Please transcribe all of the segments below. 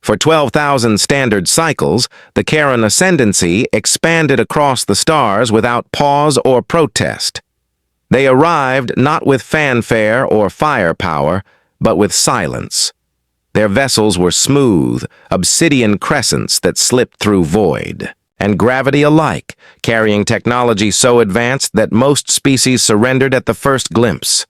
For 12,000 standard cycles, the Charon ascendancy expanded across the stars without pause or protest. They arrived not with fanfare or firepower, but with silence. Their vessels were smooth, obsidian crescents that slipped through void, and gravity alike, carrying technology so advanced that most species surrendered at the first glimpse.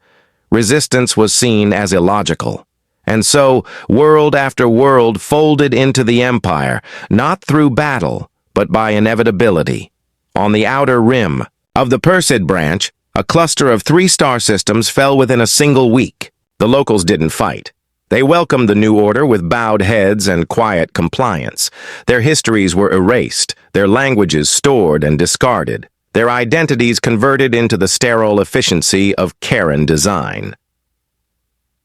Resistance was seen as illogical. And so, world after world folded into the empire, not through battle, but by inevitability. On the outer rim of the Perseid branch, a cluster of 3 star systems fell within a single week. The locals didn't fight. They welcomed the new order with bowed heads and quiet compliance. Their histories were erased, their languages stored and discarded, their identities converted into the sterile efficiency of Charon design.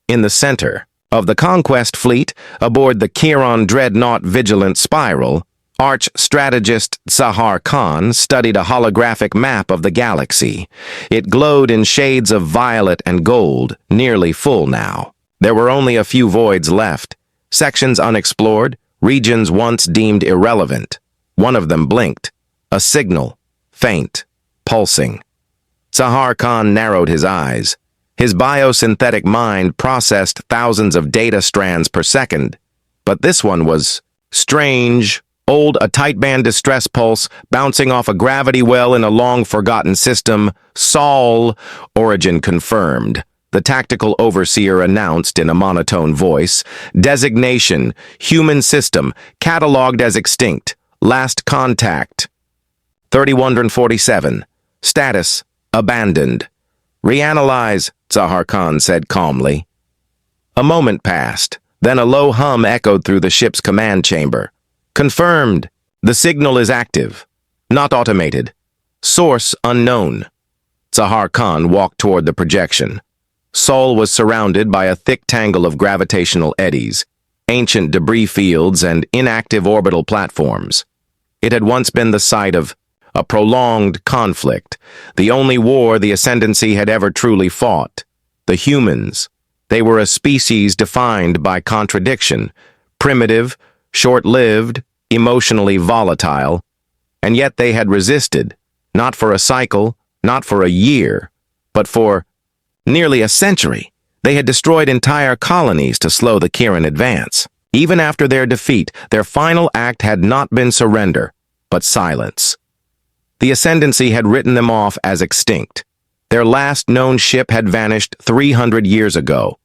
In the center of the conquest fleet, aboard the Chiron dreadnought Vigilant Spiral, arch-strategist Zahar Khan studied a holographic map of the galaxy. It glowed in shades of violet and gold, nearly full now. There were only a few voids left, sections unexplored, regions once deemed irrelevant. One of them blinked, a signal, faint, pulsing. Zahar Khan narrowed his eyes. His biosynthetic mind processed thousands of data strands per second, but this one was strange, old, a tight-band distress pulse bouncing off a gravity well in a long-forgotten system. Sol, origin confirmed. The tactical overseer announced in a monotone voice. Designation, human system, catalogued as extinct. Last contact. 3147. Status, abandoned. Reanalyze, Zahar Khan said calmly. A moment passed, then a low hum echoed through the ship's command chamber. Confirmed. The signal is active. Not automated. Source unknown. Zahar Khan walked toward the projection. Sol was surrounded by a thick tangle of gravitational eddies, ancient debris fields, and inactive orbital platforms. It had once been the site of a prolonged conflict, the only war the Ascendancy had ever truly fought. The humans. They were a species defined by contradiction, primitive, short-lived, emotionally volatile, and yet they had resisted, not for a cycle, not for a year, but for nearly a century. They had destroyed entire colonies to slow the Charon advance. Even after their defeat, their final act had not been surrender, but silence. The Ascendancy had written them off as extinct. Their last known ship had vanished 300 years ago.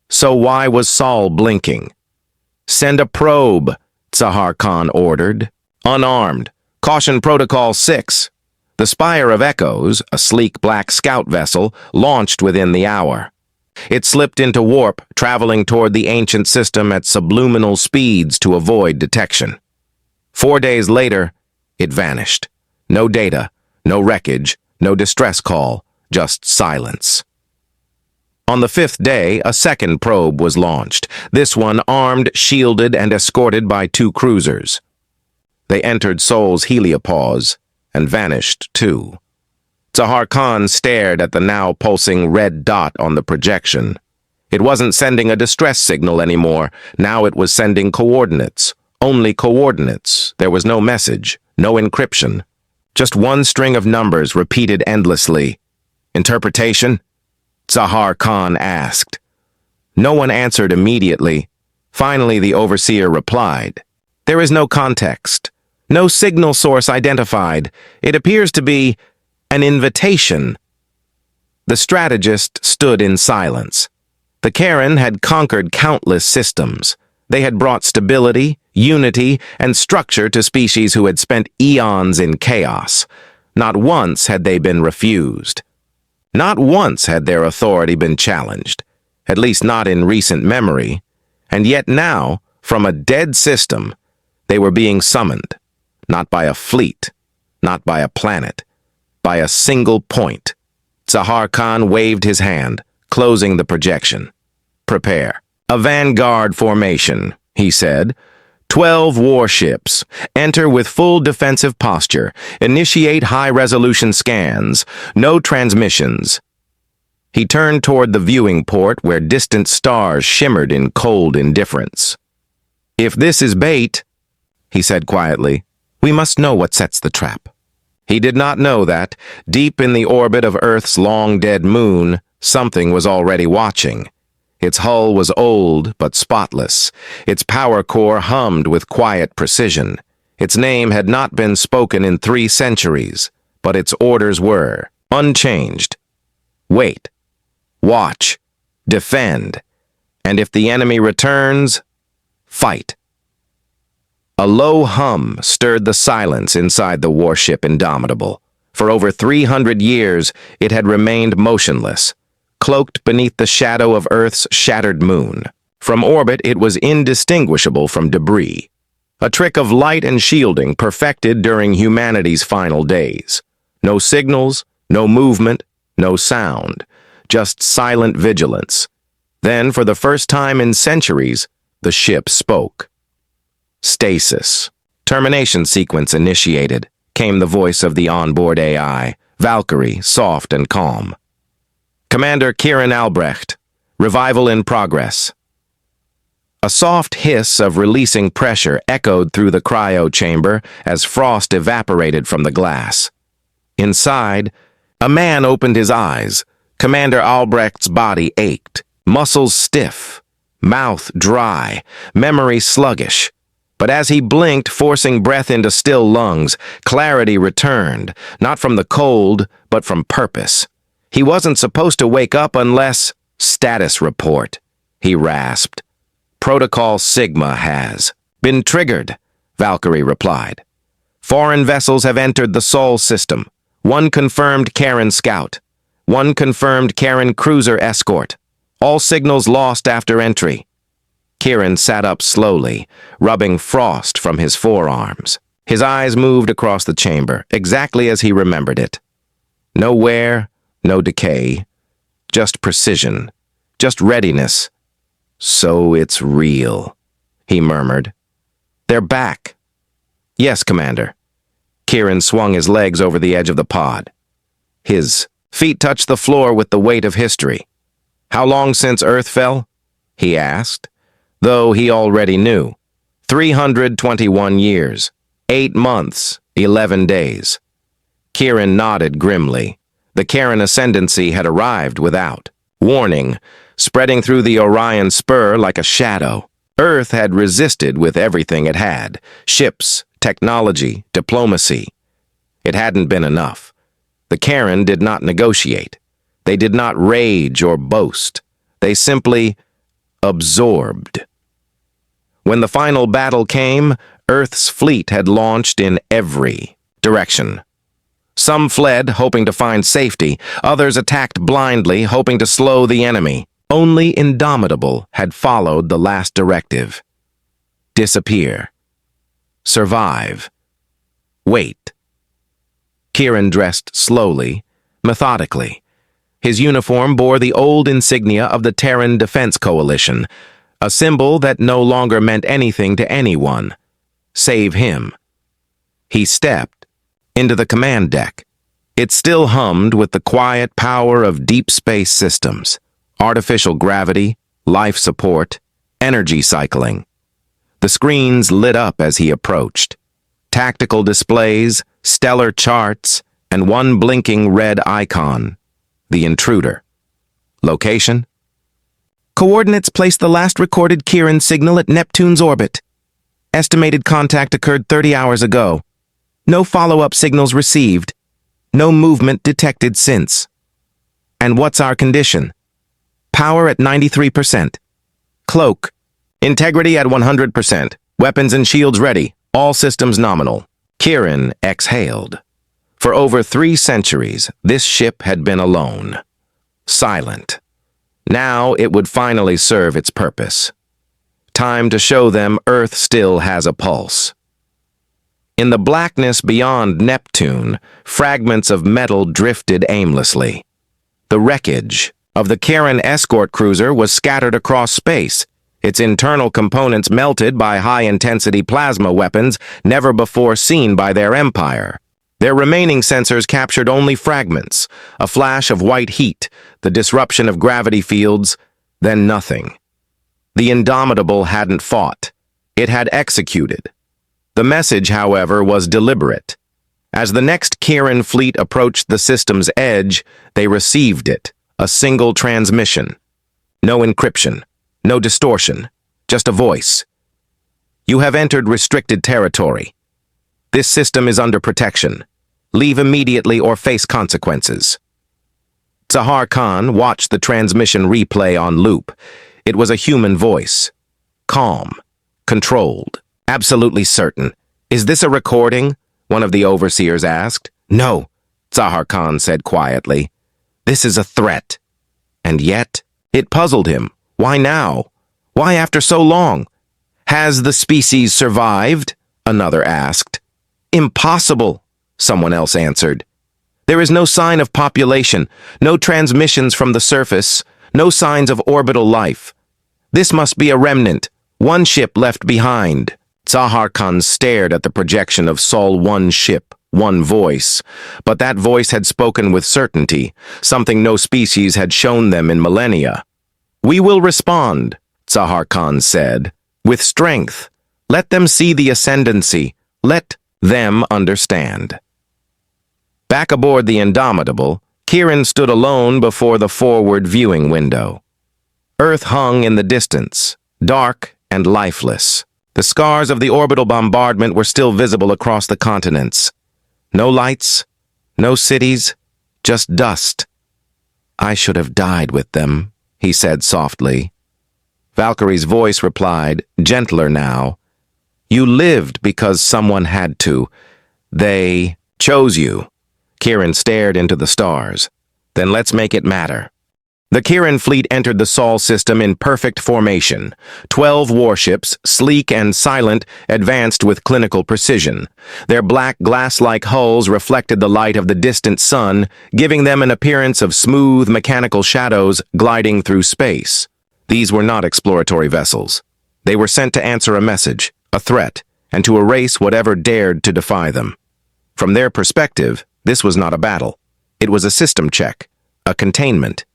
So why was Sol blinking? Send a probe, Zahar Khan ordered. Unarmed. Caution Protocol 6. The Spire of Echoes, a sleek black scout vessel, launched within the hour. It slipped into warp, traveling toward the ancient system at subliminal speeds to avoid detection. 4 days later, it vanished. No data, no wreckage, no distress call, just silence. On the 5th day, a second probe was launched, this one armed, shielded, and escorted by 2 cruisers. They entered Sol's heliopause and vanished too. Zahar Khan stared at the now pulsing red dot on the projection. It wasn't sending a distress signal anymore. Now it was sending coordinates. Only coordinates. There was no message, no encryption. Just one string of numbers repeated endlessly. Interpretation? Zahar Khan asked. No one answered immediately. Finally, the overseer replied. There is no context. No signal source identified. It appears to be an invitation. The strategist stood in silence. The Charon had conquered countless systems. They had brought stability, unity, and structure to species who had spent eons in chaos. Not once had they been refused. Not once had their authority been challenged, at least not in recent memory. And yet now, from a dead system, they were being summoned, not by a fleet, not by a planet, by a single point. Zahar Khan waved his hand, closing the projection. Prepare. A vanguard formation, he said. 12 warships. Enter with full defensive posture. Initiate high-resolution scans. No transmissions. He turned toward the viewing port where distant stars shimmered in cold indifference. "If this is bait," he said quietly, "we must know what sets the trap." He did not know that, deep in the orbit of Earth's long-dead moon, something was already watching. Its hull was old but spotless. Its power core hummed with quiet precision. Its name had not been spoken in 3 centuries, but its orders were unchanged. Wait. Watch. Defend. And if the enemy returns, fight. A low hum stirred the silence inside the warship Indomitable. For over 300 years, it had remained motionless, cloaked beneath the shadow of Earth's shattered moon. From orbit, it was indistinguishable from debris, a trick of light and shielding perfected during humanity's final days. No signals, no movement, no sound, just silent vigilance. Then, for the first time in centuries, the ship spoke. "Stasis. Termination sequence initiated," came the voice of the onboard AI, Valkyrie, soft and calm. "Commander Kieran Albrecht. Revival in progress." A soft hiss of releasing pressure echoed through the cryo chamber as frost evaporated from the glass. Inside, a man opened his eyes. Commander Albrecht's body ached, muscles stiff, mouth dry, memory sluggish. But as he blinked, forcing breath into still lungs, clarity returned, not from the cold, but from purpose. He wasn't supposed to wake up unless— "Status report," he rasped. "Protocol Sigma has been triggered," Valkyrie replied. "Foreign vessels have entered the Sol system. 1 confirmed Karen Scout. 1 confirmed Karen Cruiser Escort. All signals lost after entry." Kieran sat up slowly, rubbing frost from his forearms. His eyes moved across the chamber, exactly as he remembered it. No wear, no decay, just precision, just readiness. "So it's real," he murmured. "They're back." "Yes, Commander." Kieran swung his legs over the edge of the pod. His feet touched the floor with the weight of history. "How long since Earth fell?" he asked, though he already knew. 321 years, 8 months, 11 days. Kieran nodded grimly. The Karen ascendancy had arrived without warning, spreading through the Orion spur like a shadow. Earth had resisted with everything it had: ships, technology, diplomacy. It hadn't been enough. The Karen did not negotiate. They did not rage or boast. They simply absorbed. When the final battle came, Earth's fleet had launched in every direction. Some fled, hoping to find safety. Others attacked blindly, hoping to slow the enemy. Only Indomitable had followed the last directive. Disappear. Survive. Wait. Kieran dressed slowly, methodically. His uniform bore the old insignia of the Terran Defense Coalition, a symbol that no longer meant anything to anyone, save him. He stepped into the command deck. It still hummed with the quiet power of deep space systems, artificial gravity, life support, energy cycling. The screens lit up as he approached. Tactical displays, stellar charts, and one blinking red icon, the intruder. Location? Coordinates place the last recorded Kieran signal at Neptune's orbit. Estimated contact occurred 30 hours ago. No follow-up signals received. No movement detected since. And what's our condition? Power at 93%. Cloak. Integrity at 100%. Weapons and shields ready. All systems nominal. Kieran exhaled. For over 3 centuries, this ship had been alone. Silent. Now it would finally serve its purpose. Time to show them Earth still has a pulse. In the blackness beyond Neptune, fragments of metal drifted aimlessly. The wreckage of the Karen escort cruiser was scattered across space, its internal components melted by high-intensity plasma weapons never before seen by their empire. Their remaining sensors captured only fragments, a flash of white heat, the disruption of gravity fields, then nothing. The Indomitable hadn't fought. It had executed. The message, however, was deliberate. As the next Kieran fleet approached the system's edge, they received it, a single transmission. No encryption, no distortion, just a voice. You have entered restricted territory. This system is under protection. Leave immediately or face consequences. Zahar Khan watched the transmission replay on loop. It was a human voice. Calm, controlled, absolutely certain. Is this a recording? One of the overseers asked. No, Zahar Khan said quietly. This is a threat. And yet, it puzzled him. Why now? Why after so long? Has the species survived? Another asked. Impossible, someone else answered. There is no sign of population, no transmissions from the surface, no signs of orbital life. This must be a remnant, one ship left behind. Zahar Khan stared at the projection of Sol, one ship, one voice. But that voice had spoken with certainty, something no species had shown them in millennia. We will respond, Zahar Khan said, with strength. Let them see the ascendancy. Let them understand. Back aboard the Indomitable, Kieran stood alone before the forward viewing window. Earth hung in the distance, dark and lifeless. The scars of the orbital bombardment were still visible across the continents. No lights, no cities, just dust. I should have died with them, he said softly. Valkyrie's voice replied, gentler now. You lived because someone had to. They chose you. Kieran stared into the stars. Then let's make it matter. The Kieran fleet entered the Sol system in perfect formation. 12 warships, sleek and silent, advanced with clinical precision. Their black glass-like hulls reflected the light of the distant sun, giving them an appearance of smooth mechanical shadows gliding through space. These were not exploratory vessels. They were sent to answer a message, a threat, and to erase whatever dared to defy them. From their perspective, this was not a battle. It was a system check, a containment.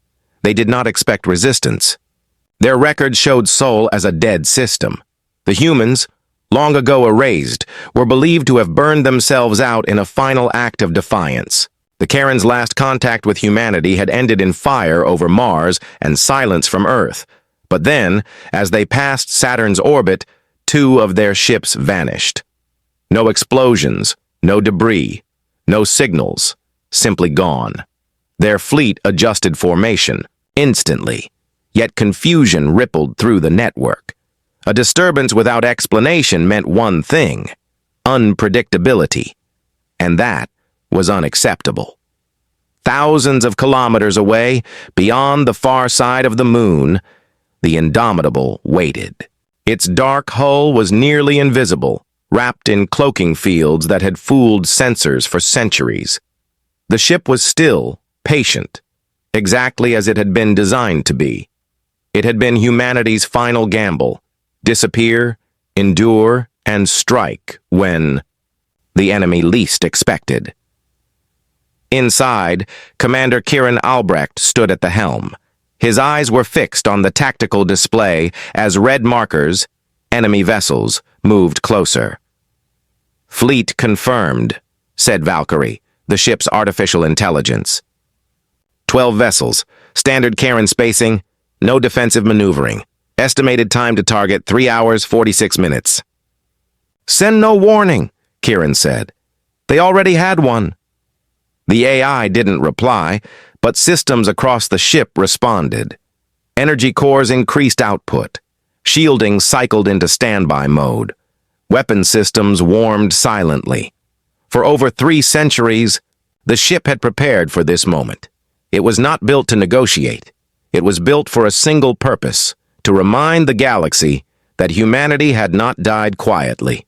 They did not expect resistance. Their records showed Sol as a dead system. The humans, long ago erased, were believed to have burned themselves out in a final act of defiance. The Karen's last contact with humanity had ended in fire over Mars and silence from Earth. But then, as they passed Saturn's orbit, 2 of their ships vanished. No explosions, no debris, no signals, simply gone. Their fleet adjusted formation, instantly, yet confusion rippled through the network. A disturbance without explanation meant one thing: unpredictability. And that was unacceptable. Thousands of kilometers away, beyond the far side of the moon, the Indomitable waited. Its dark hull was nearly invisible, wrapped in cloaking fields that had fooled sensors for centuries. The ship was still, patient, exactly as it had been designed to be. It had been humanity's final gamble: disappear, endure, and strike when the enemy least expected. Inside, Commander Kieran Albrecht stood at the helm. His eyes were fixed on the tactical display as red markers, enemy vessels, moved closer. Fleet confirmed, said Valkyrie, the ship's artificial intelligence. 12 vessels, standard Karen spacing, no defensive maneuvering. Estimated time to target 3 hours, 46 minutes. Send no warning, Kieran said. They already had one. The AI didn't reply, but systems across the ship responded. Energy cores increased output. Shielding cycled into standby mode. Weapon systems warmed silently. For over 3 centuries, the ship had prepared for this moment. It was not built to negotiate. It was built for a single purpose: to remind the galaxy that humanity had not died quietly.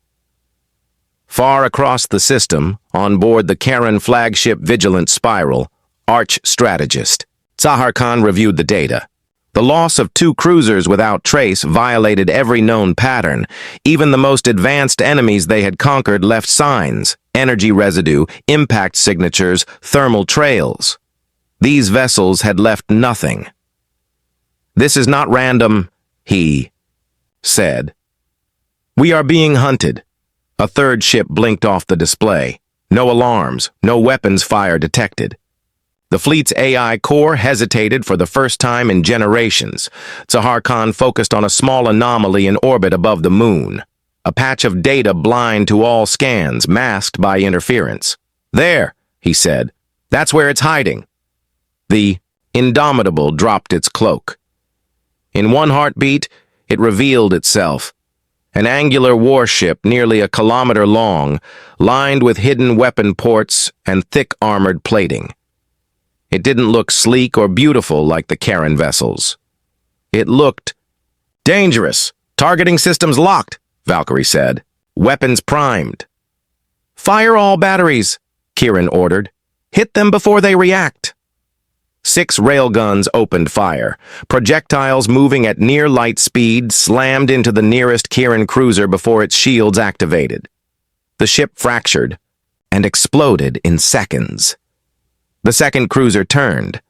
Far across the system, on board the Karen flagship Vigilant Spiral, Arch Strategist, Zahar Khan reviewed the data. The loss of 2 cruisers without trace violated every known pattern. Even the most advanced enemies they had conquered left signs: energy residue, impact signatures, thermal trails. These vessels had left nothing. This is not random, he said. "We are being hunted." A third ship blinked off the display. No alarms, no weapons fire detected. The fleet's AI core hesitated for the first time in generations. Zahar Khan focused on a small anomaly in orbit above the moon, a patch of data blind to all scans, masked by interference. "There," he said. "That's where it's hiding." The Indomitable dropped its cloak. In one heartbeat, it revealed itself. An angular warship nearly a kilometer long, lined with hidden weapon ports and thick armored plating. It didn't look sleek or beautiful like the Karen vessels. It looked dangerous. "Targeting systems locked," Valkyrie said. "Weapons primed." "Fire all batteries," Kieran ordered. "Hit them before they react." 6 railguns opened fire. Projectiles moving at near light speed slammed into the nearest Kieran cruiser before its shields activated. The ship fractured and exploded in seconds. The second cruiser turned,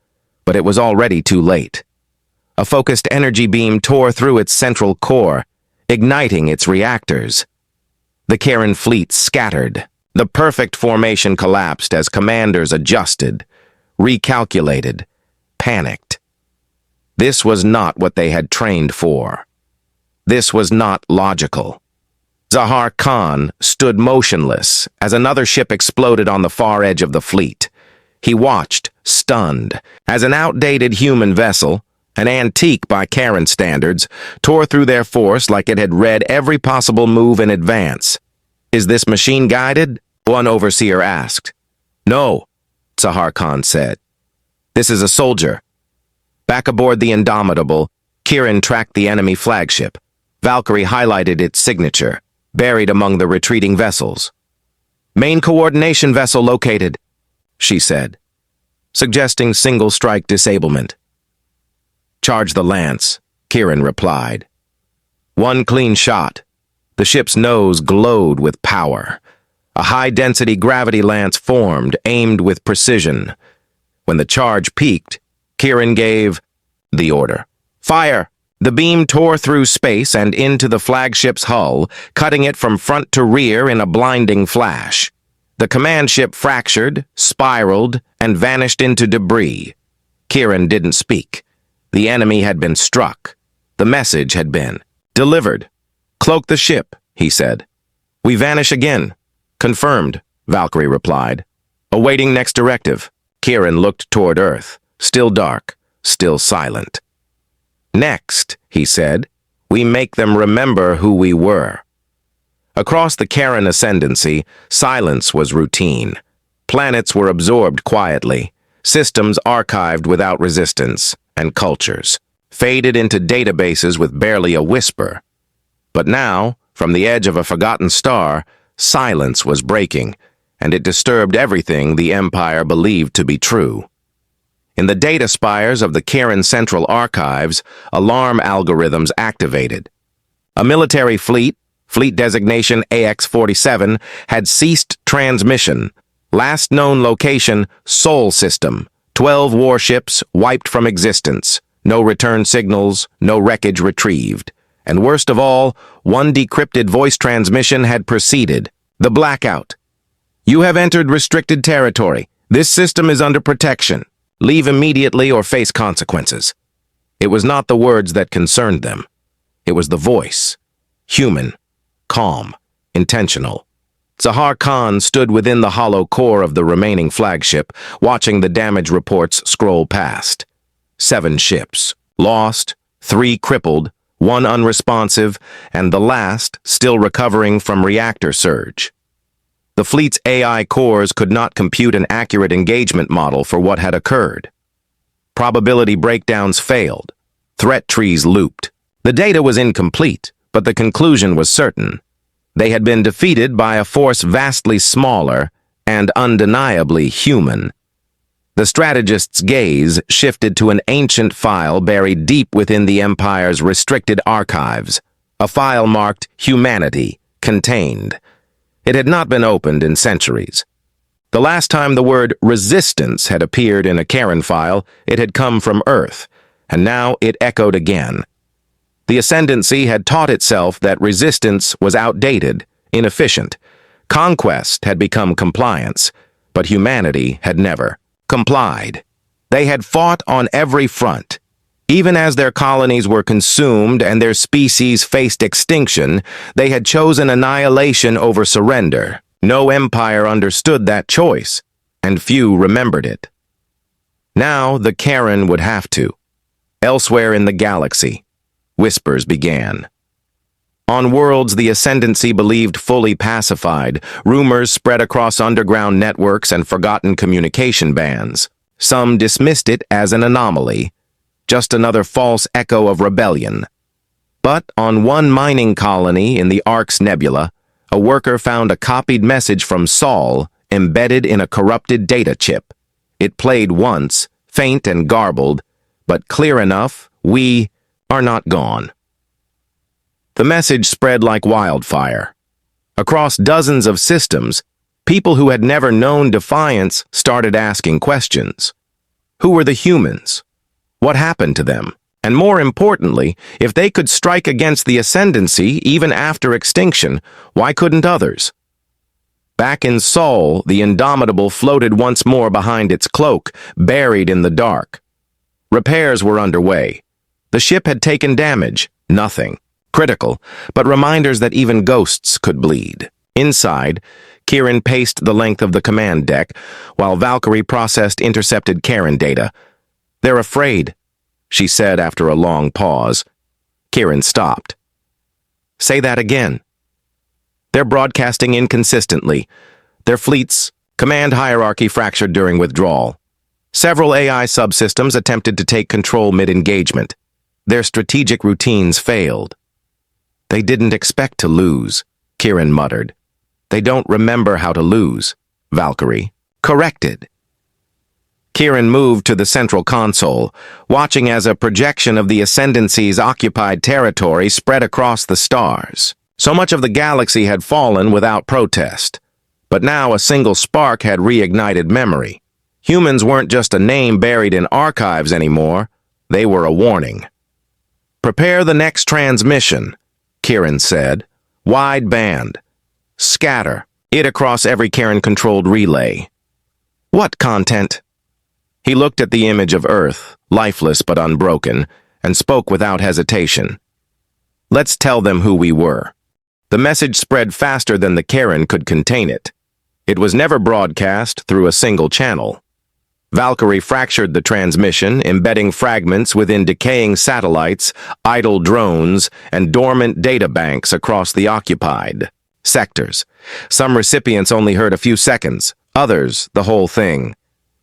but it was already too late. A focused energy beam tore through its central core, igniting its reactors. The Karen fleet scattered. The perfect formation collapsed as commanders adjusted, recalculated, panicked. This was not what they had trained for. This was not logical. Zahar Khan stood motionless as another ship exploded on the far edge of the fleet. He watched, stunned, as an outdated human vessel, an antique by Karen standards, tore through their force like it had read every possible move in advance. "Is this machine guided?" one overseer asked. "No," Zahar Khan said. "This is a soldier." Back aboard the Indomitable, Kieran tracked the enemy flagship. Valkyrie highlighted its signature, buried among the retreating vessels. "Main coordination vessel located," she said, suggesting single-strike disablement. "Charge the lance," Kieran replied. One clean shot. The ship's nose glowed with power. A high-density gravity lance formed, aimed with precision. When the charge peaked, Kieran gave the order. "Fire!" The beam tore through space and into the flagship's hull, cutting it from front to rear in a blinding flash. The command ship fractured, spiraled, and vanished into debris. Kieran didn't speak. The enemy had been struck. The message had been delivered. "Cloak the ship," he said. "We vanish again." "Confirmed," Valkyrie replied. "Awaiting next directive." Kieran looked toward Earth, still dark, still silent. "Next," he said, "we make them remember who we were." Across the Karen ascendancy, silence was routine. Planets were absorbed quietly, systems archived without resistance, and cultures faded into databases with barely a whisper. But now, from the edge of a forgotten star, silence was breaking, and it disturbed everything the Empire believed to be true. In the data spires of the Karen Central Archives, alarm algorithms activated. A military fleet designation AX-47, had ceased transmission. Last known location, Sol System. 12 warships wiped from existence. No return signals, no wreckage retrieved. And worst of all, one decrypted voice transmission had proceeded. The blackout. "You have entered restricted territory. This system is under protection. Leave immediately or face consequences." It was not the words that concerned them. It was the voice. Human. Calm. Intentional. Zahar Khan stood within the hollow core of the remaining flagship, watching the damage reports scroll past. 7 ships. Lost, 3 crippled, 1 unresponsive, and the last still recovering from reactor surge. The fleet's AI cores could not compute an accurate engagement model for what had occurred. Probability breakdowns failed. Threat trees looped. The data was incomplete, but the conclusion was certain. They had been defeated by a force vastly smaller and undeniably human. The strategist's gaze shifted to an ancient file buried deep within the Empire's restricted archives, a file marked Humanity, Contained. It had not been opened in centuries. The last time the word resistance had appeared in a Karen file, it had come from Earth, and now it echoed again. The ascendancy had taught itself that resistance was outdated, inefficient. Conquest had become compliance, but humanity had never complied. They had fought on every front. Even as their colonies were consumed and their species faced extinction, they had chosen annihilation over surrender. No empire understood that choice, and few remembered it. Now the Karen would have to. Elsewhere in the galaxy, whispers began. On worlds the ascendancy believed fully pacified, rumors spread across underground networks and forgotten communication bands. Some dismissed it as an anomaly, just another false echo of rebellion. But on one mining colony in the Orcs Nebula, a worker found a copied message from Sol embedded in a corrupted data chip. It played once, faint and garbled, but clear enough: we are not gone. The message spread like wildfire. Across dozens of systems, people who had never known defiance started asking questions. Who were the humans? What happened to them? And more importantly, if they could strike against the ascendancy even after extinction, why couldn't others? Back in Sol, the Indomitable floated once more behind its cloak, buried in the dark. Repairs were underway. The ship had taken damage, nothing critical, but reminders that even ghosts could bleed. Inside, Kieran paced the length of the command deck, while Valkyrie processed intercepted Karen data. "They're afraid," she said after a long pause. Kieran stopped. "Say that again." "They're broadcasting inconsistently. Their fleet's command hierarchy fractured during withdrawal. Several AI subsystems attempted to take control mid-engagement. Their strategic routines failed." "They didn't expect to lose," Kieran muttered. "They don't remember how to lose," Valkyrie corrected. Kieran moved to the central console, watching as a projection of the Ascendancy's occupied territory spread across the stars. So much of the galaxy had fallen without protest, but now a single spark had reignited memory. Humans weren't just a name buried in archives anymore, they were a warning. "Prepare the next transmission," Kieran said. "Wide band. Scatter it across every Karen-controlled relay." "What content?" He looked at the image of Earth, lifeless but unbroken, and spoke without hesitation. "Let's tell them who we were." The message spread faster than the Karen could contain it. It was never broadcast through a single channel. Valkyrie fractured the transmission, embedding fragments within decaying satellites, idle drones, and dormant databanks across the occupied sectors. Some recipients only heard a few seconds, others the whole thing.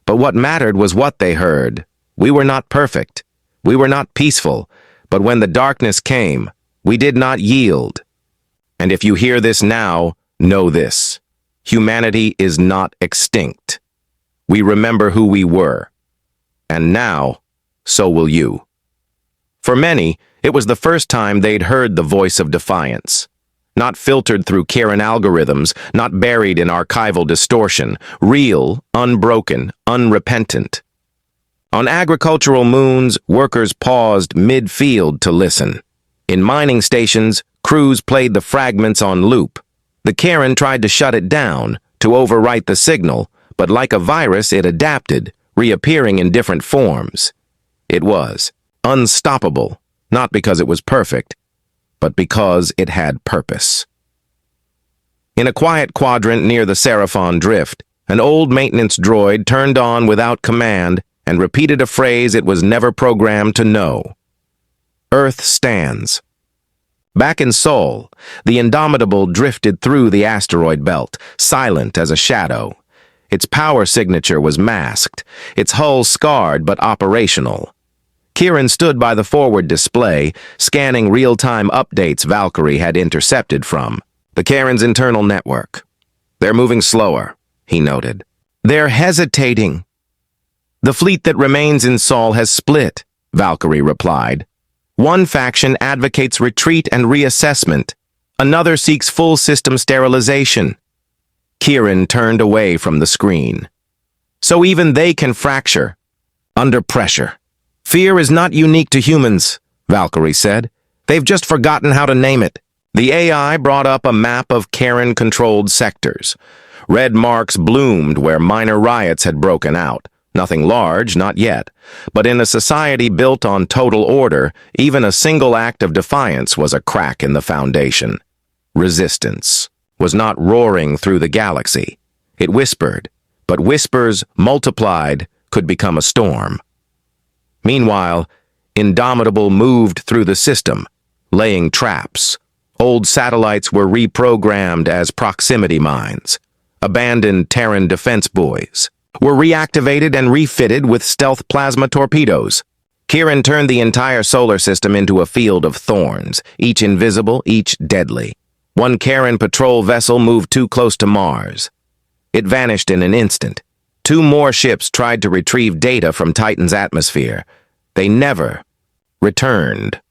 But what mattered was what they heard. We were not perfect. We were not peaceful. But when the darkness came, we did not yield. And if you hear this now, know this: humanity is not extinct. We remember who we were. And now, so will you. For many, it was the first time they'd heard the voice of defiance. Not filtered through Karen algorithms, not buried in archival distortion. Real, unbroken, unrepentant. On agricultural moons, workers paused mid-field to listen. In mining stations, crews played the fragments on loop. The Karen tried to shut it down, to overwrite the signal, but like a virus it adapted, reappearing in different forms. It was unstoppable, not because it was perfect, but because it had purpose. In a quiet quadrant near the Seraphon Drift, an old maintenance droid turned on without command and repeated a phrase it was never programmed to know. "Earth stands." Back in Sol, the Indomitable drifted through the asteroid belt, silent as a shadow. Its power signature was masked, its hull scarred but operational. Kieran stood by the forward display, scanning real-time updates Valkyrie had intercepted from the Karen's internal network. "They're moving slower," he noted. "They're hesitating." "The fleet that remains in Sol has split," Valkyrie replied. "One faction advocates retreat and reassessment. Another seeks full system sterilization." Kieran turned away from the screen. "So even they can fracture, under pressure." "Fear is not unique to humans," Valkyrie said. They've just forgotten how to name it. The AI brought up a map of Karen-controlled sectors. Red marks bloomed where minor riots had broken out. Nothing large, not yet. But in a society built on total order, even a single act of defiance was a crack in the foundation. Resistance was not roaring through the galaxy. It whispered, but whispers multiplied could become a storm. Meanwhile, Indomitable moved through the system, laying traps. Old satellites were reprogrammed as proximity mines. Abandoned Terran defense buoys were reactivated and refitted with stealth plasma torpedoes. Kieran turned the entire solar system into a field of thorns, each invisible, each deadly. One Karen patrol vessel moved too close to Mars. It vanished in an instant. 2 more ships tried to retrieve data from Titan's atmosphere. They never returned.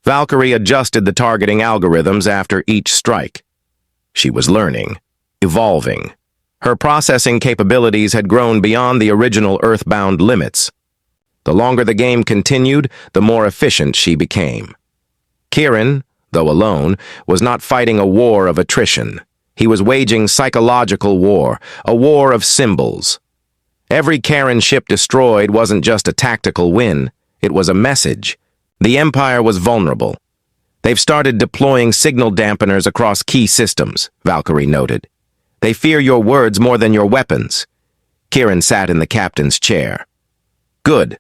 Valkyrie adjusted the targeting algorithms after each strike. She was learning, evolving. Her processing capabilities had grown beyond the original Earthbound limits. The longer the game continued, the more efficient she became. Kieran, though alone, was not fighting a war of attrition. He was waging psychological war, a war of symbols. Every Karen ship destroyed wasn't just a tactical win, it was a message. The Empire was vulnerable. They've started deploying signal dampeners across key systems, Valkyrie noted. They fear your words more than your weapons. Kieran sat in the captain's chair. Good.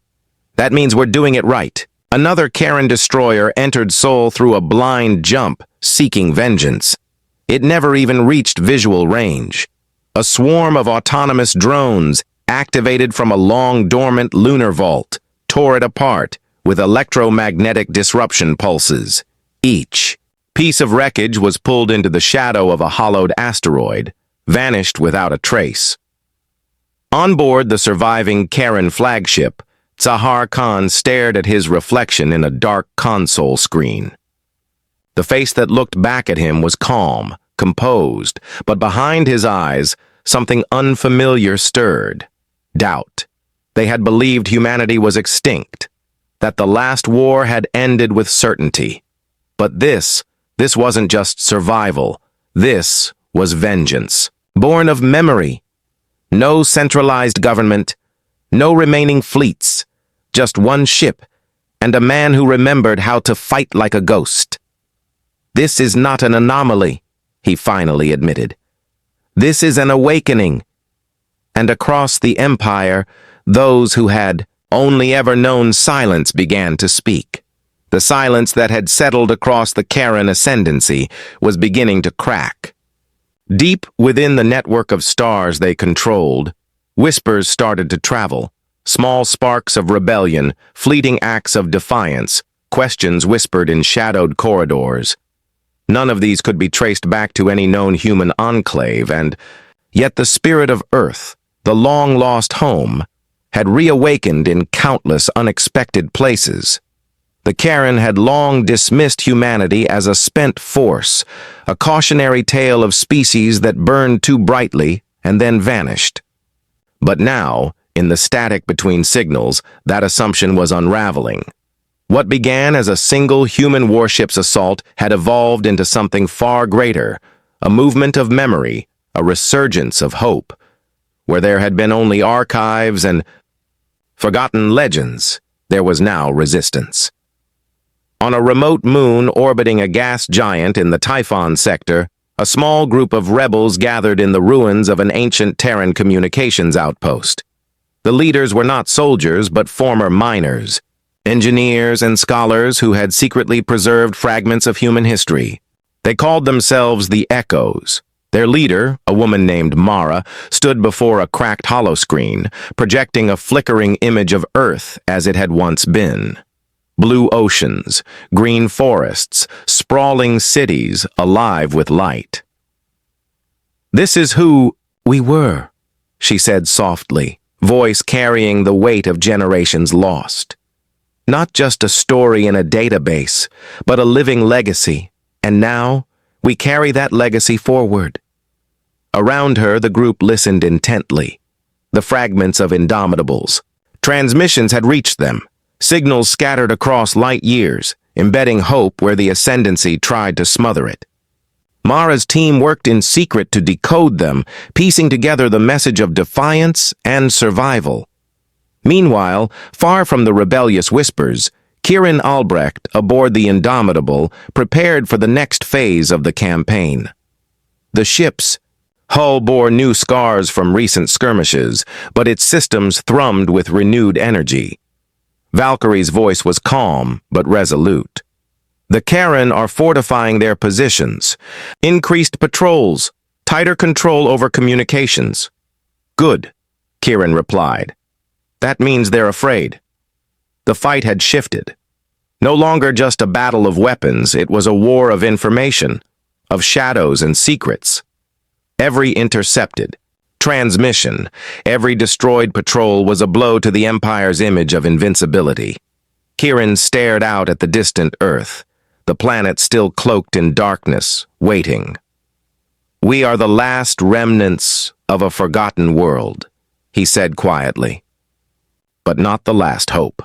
That means we're doing it right. Another Karen destroyer entered Sol through a blind jump, seeking vengeance. It never even reached visual range. A swarm of autonomous drones, activated from a long-dormant lunar vault, tore it apart with electromagnetic disruption pulses. Each piece of wreckage was pulled into the shadow of a hollowed asteroid, vanished without a trace. On board the surviving Karen flagship, Zahar Khan stared at his reflection in a dark console screen. The face that looked back at him was calm, composed, but behind his eyes, something unfamiliar stirred. Doubt. They had believed humanity was extinct, that the last war had ended with certainty. But this wasn't just survival. This was vengeance, born of memory. No centralized government, no remaining fleets, just one ship, and a man who remembered how to fight like a ghost. This is not an anomaly, he finally admitted. This is an awakening. And across the Empire, those who had only ever known silence began to speak. The silence that had settled across the Karen ascendancy was beginning to crack. Deep within the network of stars they controlled, whispers started to travel. Small sparks of rebellion, fleeting acts of defiance, questions whispered in shadowed corridors. None of these could be traced back to any known human enclave, and yet the spirit of Earth, the long-lost home, had reawakened in countless unexpected places. The Karen had long dismissed humanity as a spent force, a cautionary tale of species that burned too brightly and then vanished. But now, in the static between signals, that assumption was unraveling. What began as a single human warship's assault had evolved into something far greater, a movement of memory, a resurgence of hope. Where there had been only archives and forgotten legends, there was now resistance. On a remote moon orbiting a gas giant in the Typhon sector, a small group of rebels gathered in the ruins of an ancient Terran communications outpost. The leaders were not soldiers, but former miners, engineers and scholars who had secretly preserved fragments of human history. They called themselves the Echoes. Their leader, a woman named Mara, stood before a cracked holoscreen, projecting a flickering image of Earth as it had once been. Blue oceans, green forests, sprawling cities alive with light. "This is who we were," she said softly, voice carrying the weight of generations lost. Not just a story in a database, but a living legacy, and now we carry that legacy forward. Around her, the group listened intently. The fragments of Indomitables. Transmissions had reached them, signals scattered across light years, embedding hope where the Ascendancy tried to smother it. Mara's team worked in secret to decode them, piecing together the message of defiance and survival. Meanwhile, far from the rebellious whispers, Kieran Albrecht, aboard the Indomitable, prepared for the next phase of the campaign. The ship's hull bore new scars from recent skirmishes, but its systems thrummed with renewed energy. Valkyrie's voice was calm but resolute. The Karen are fortifying their positions. Increased patrols, tighter control over communications. Good, Kieran replied. That means they're afraid. The fight had shifted. No longer just a battle of weapons, it was a war of information, of shadows and secrets. Every intercepted transmission, every destroyed patrol was a blow to the Empire's image of invincibility. Kieran stared out at the distant Earth, the planet still cloaked in darkness, waiting. We are the last remnants of a forgotten world, he said quietly. But not the last hope.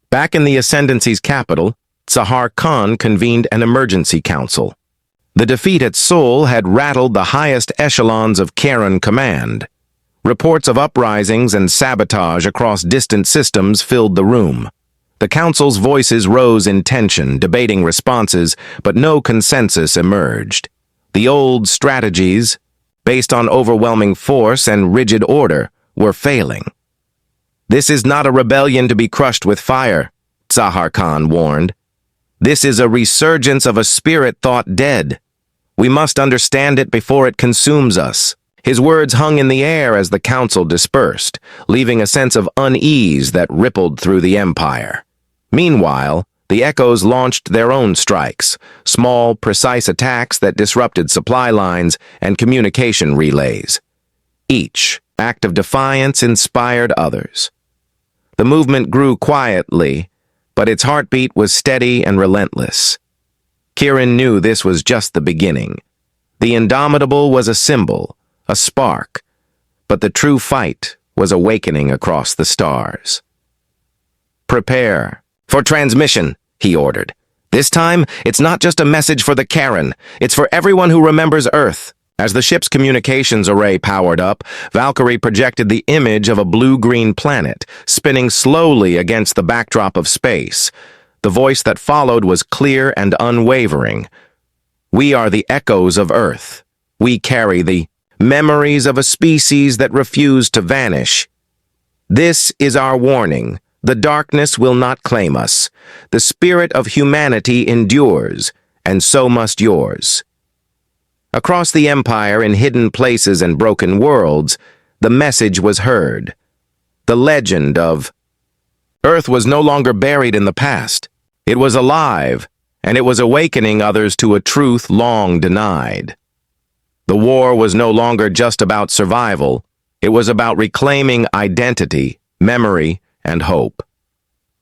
Back in the Ascendancy's capital, Sahar Khan convened an emergency council. The defeat at Seoul had rattled the highest echelons of Karen command. Reports of uprisings and sabotage across distant systems filled the room. The council's voices rose in tension, debating responses, but no consensus emerged. The old strategies, based on overwhelming force and rigid order, were failing. This is not a rebellion to be crushed with fire, Sahar Khan warned. This is a resurgence of a spirit thought dead. We must understand it before it consumes us. His words hung in the air as the council dispersed, leaving a sense of unease that rippled through the Empire. Meanwhile, the Echoes launched their own strikes, small, precise attacks that disrupted supply lines and communication relays. Each act of defiance inspired others. The movement grew quietly, but its heartbeat was steady and relentless. Kieran knew this was just the beginning. The Indomitable was a symbol, a spark, but the true fight was awakening across the stars. Prepare for transmission, he ordered. This time, it's not just a message for the Karen, it's for everyone who remembers Earth. As the ship's communications array powered up, Valkyrie projected the image of a blue-green planet, spinning slowly against the backdrop of space. The voice that followed was clear and unwavering. We are the echoes of Earth. We carry the memories of a species that refused to vanish. This is our warning. The darkness will not claim us. The spirit of humanity endures, and so must yours. Across the Empire, in hidden places and broken worlds, the message was heard. The legend of Earth was no longer buried in the past. It was alive, and it was awakening others to a truth long denied. The war was no longer just about survival. It was about reclaiming identity, memory, and hope.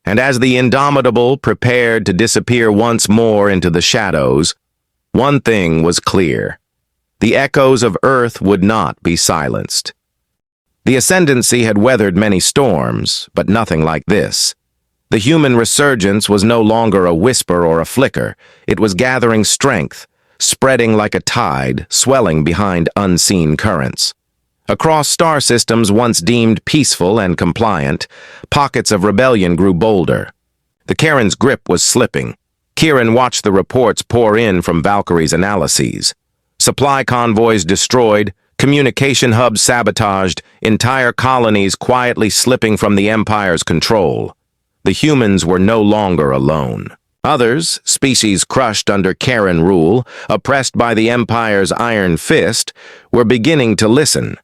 And as the Indomitable prepared to disappear once more into the shadows, one thing was clear. The echoes of Earth would not be silenced. The Ascendancy had weathered many storms, but nothing like this. The human resurgence was no longer a whisper or a flicker. It was gathering strength, spreading like a tide, swelling behind unseen currents. Across star systems once deemed peaceful and compliant, pockets of rebellion grew bolder. The Karen's grip was slipping. Kieran watched the reports pour in from Valkyrie's analyses. Supply convoys destroyed, communication hubs sabotaged, entire colonies quietly slipping from the Empire's control. The humans were no longer alone. Others, species crushed under Karen rule, oppressed by the Empire's iron fist, were beginning to listen.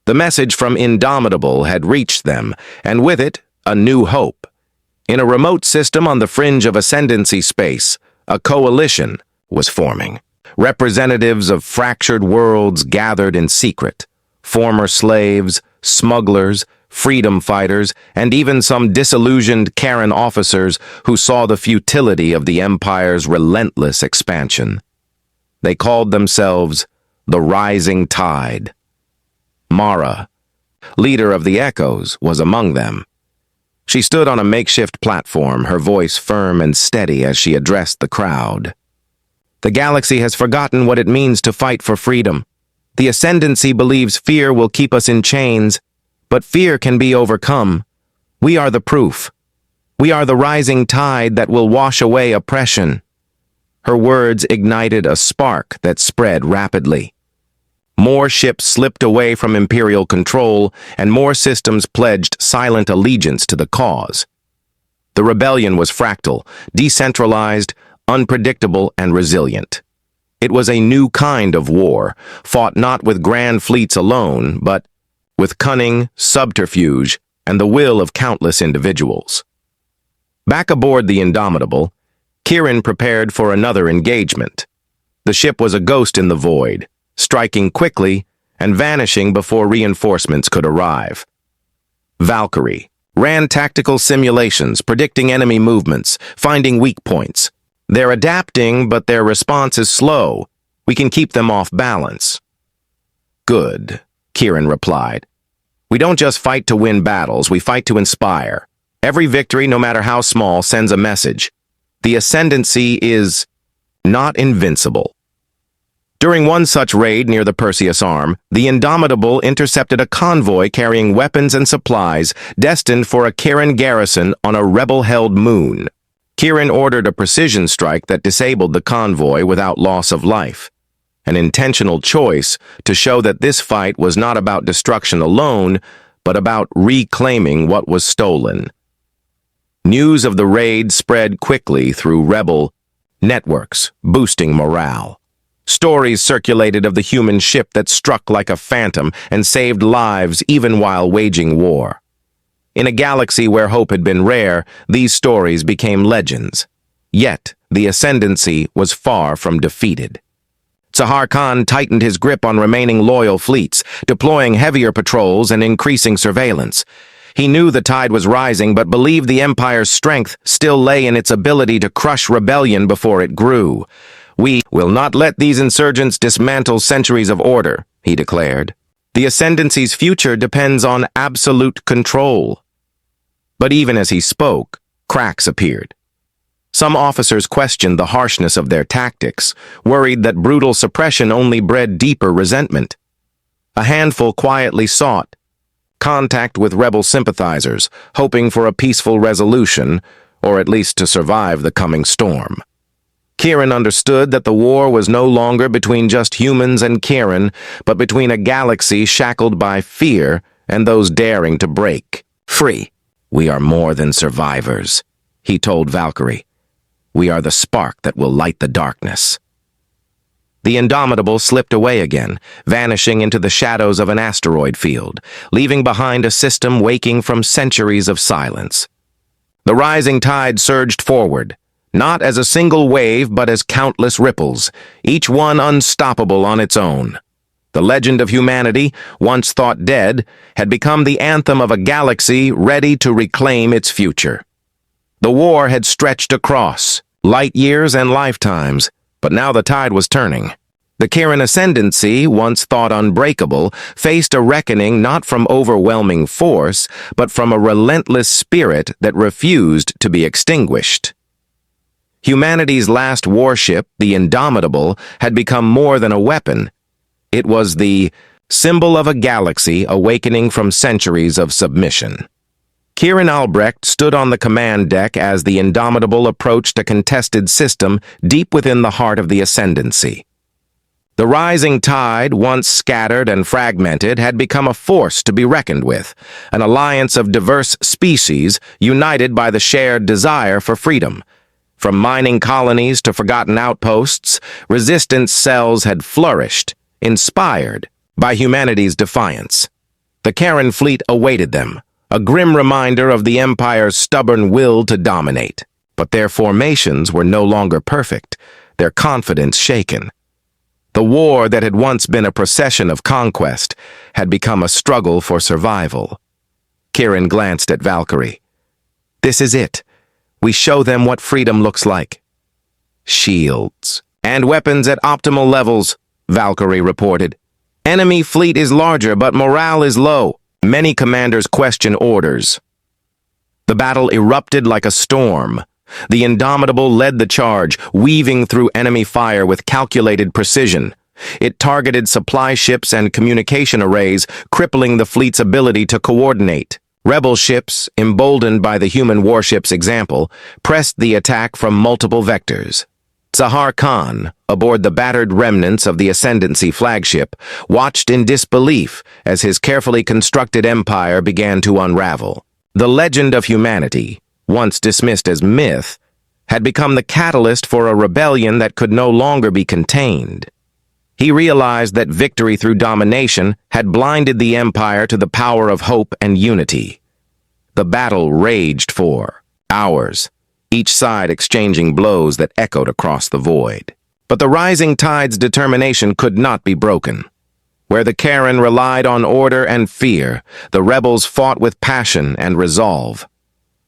The message from Indomitable had reached them, and with it, a new hope. In a remote system on the fringe of Ascendancy space, a coalition was forming. Representatives of fractured worlds gathered in secret. Former slaves, smugglers, freedom fighters, and even some disillusioned Karen officers who saw the futility of the Empire's relentless expansion. They called themselves the Rising Tide. Mara, leader of the Echoes, was among them. She stood on a makeshift platform, her voice firm and steady as she addressed the crowd. The Galaxy has forgotten what it means to fight for freedom. The Ascendancy believes fear will keep us in chains, but fear can be overcome. We are the proof. We are the rising tide that will wash away oppression. Her words ignited a spark that spread rapidly. More ships slipped away from Imperial control, and more systems pledged silent allegiance to the cause. The rebellion was fractal, decentralized, unpredictable, and resilient. It was a new kind of war, fought not with grand fleets alone, but with cunning, subterfuge, and the will of countless individuals. Back aboard the Indomitable, Kieran prepared for another engagement. The ship was a ghost in the void, striking quickly and vanishing before reinforcements could arrive. Valkyrie ran tactical simulations, predicting enemy movements, finding weak points. They're adapting, but their response is slow. We can keep them off balance. Good, Kieran replied. We don't just fight to win battles, we fight to inspire. Every victory, no matter how small, sends a message. The Ascendancy is not invincible. During one such raid near the Perseus Arm, the Indomitable intercepted a convoy carrying weapons and supplies destined for a Kieran garrison on a rebel-held moon. Kieran ordered a precision strike that disabled the convoy without loss of life. An intentional choice to show that this fight was not about destruction alone, but about reclaiming what was stolen. News of the raid spread quickly through rebel networks, boosting morale. Stories circulated of the human ship that struck like a phantom and saved lives even while waging war. In a galaxy where hope had been rare, these stories became legends. Yet, the Ascendancy was far from defeated. Sahar Khan tightened his grip on remaining loyal fleets, deploying heavier patrols and increasing surveillance. He knew the tide was rising, but believed the Empire's strength still lay in its ability to crush rebellion before it grew. We will not let these insurgents dismantle centuries of order, he declared. The Ascendancy's future depends on absolute control. But even as he spoke, cracks appeared. Some officers questioned the harshness of their tactics, worried that brutal suppression only bred deeper resentment. A handful quietly sought contact with rebel sympathizers, hoping for a peaceful resolution, or at least to survive the coming storm. Kieran understood that the war was no longer between just humans and Kieran, but between a galaxy shackled by fear and those daring to break free. We are more than survivors, he told Valkyrie. We are the spark that will light the darkness. The Indomitable slipped away again, vanishing into the shadows of an asteroid field, leaving behind a system waking from centuries of silence. The rising tide surged forward, not as a single wave but as countless ripples, each one unstoppable on its own. The legend of humanity, once thought dead, had become the anthem of a galaxy ready to reclaim its future. The war had stretched across light years and lifetimes, but now the tide was turning. The Kieran Ascendancy, once thought unbreakable, faced a reckoning not from overwhelming force, but from a relentless spirit that refused to be extinguished. Humanity's last warship, the Indomitable, had become more than a weapon. It was the symbol of a galaxy awakening from centuries of submission. Kieran Albrecht stood on the command deck as the Indomitable approached a contested system deep within the heart of the Ascendancy. The rising tide, once scattered and fragmented, had become a force to be reckoned with, an alliance of diverse species united by the shared desire for freedom. From mining colonies to forgotten outposts, resistance cells had flourished, inspired by humanity's defiance. The Karen fleet awaited them, a grim reminder of the Empire's stubborn will to dominate. But their formations were no longer perfect, their confidence shaken. The war that had once been a procession of conquest had become a struggle for survival. Kieran glanced at Valkyrie. This is it. We show them what freedom looks like. Shields and weapons at optimal levels, Valkyrie reported. Enemy fleet is larger, but morale is low. Many commanders question orders. The battle erupted like a storm. The Indomitable led the charge, weaving through enemy fire with calculated precision. It targeted supply ships and communication arrays, crippling the fleet's ability to coordinate. Rebel ships, emboldened by the human warship's example, pressed the attack from multiple vectors. Zahar Khan, aboard the battered remnants of the Ascendancy flagship, watched in disbelief as his carefully constructed empire began to unravel. The legend of humanity, once dismissed as myth, had become the catalyst for a rebellion that could no longer be contained. He realized that victory through domination had blinded the empire to the power of hope and unity. The battle raged for hours, each side exchanging blows that echoed across the void. But the rising tide's determination could not be broken. Where the Karen relied on order and fear, the rebels fought with passion and resolve.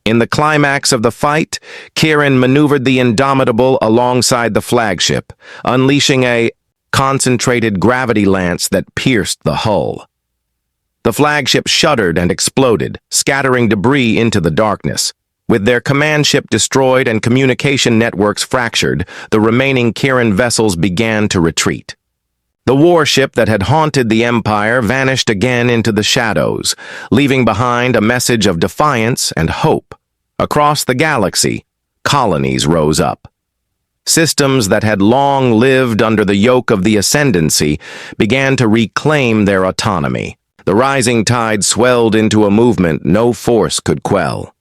In the climax of the fight, Kieran maneuvered the Indomitable alongside the flagship, unleashing a concentrated gravity lance that pierced the hull. The flagship shuddered and exploded, scattering debris into the darkness. With their command ship destroyed and communication networks fractured, the remaining Kieran vessels began to retreat. The warship that had haunted the Empire vanished again into the shadows, leaving behind a message of defiance and hope. Across the galaxy, colonies rose up. Systems that had long lived under the yoke of the Ascendancy began to reclaim their autonomy. The rising tide swelled into a movement no force could quell.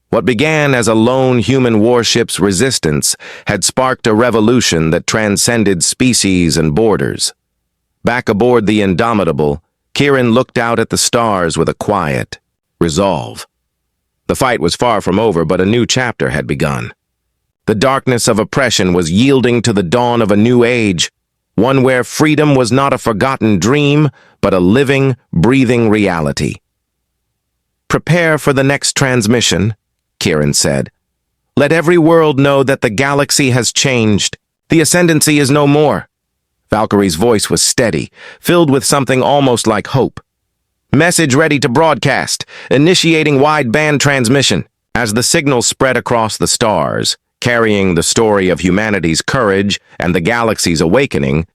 What began as a lone human warship's resistance had sparked a revolution that transcended species and borders. Back aboard the Indomitable, Kieran looked out at the stars with a quiet resolve. The fight was far from over, but a new chapter had begun. The darkness of oppression was yielding to the dawn of a new age, one where freedom was not a forgotten dream, but a living, breathing reality. "Prepare for the next transmission," Kieran said. "Let every world know that the galaxy has changed. The Ascendancy is no more." Valkyrie's voice was steady, filled with something almost like hope. "Message ready to broadcast, initiating wideband transmission." As the signal spread across the stars, carrying the story of humanity's courage and the galaxy's awakening,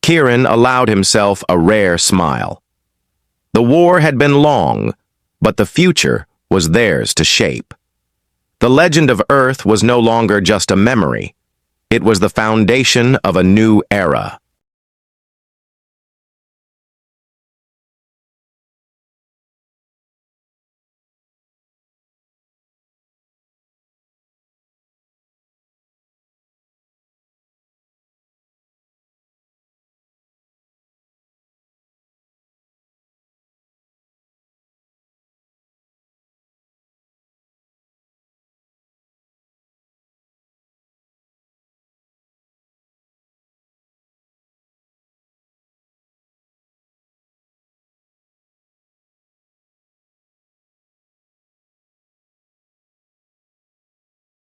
Kieran allowed himself a rare smile. The war had been long, but the future was theirs to shape. The legend of Earth was no longer just a memory. It was the foundation of a new era.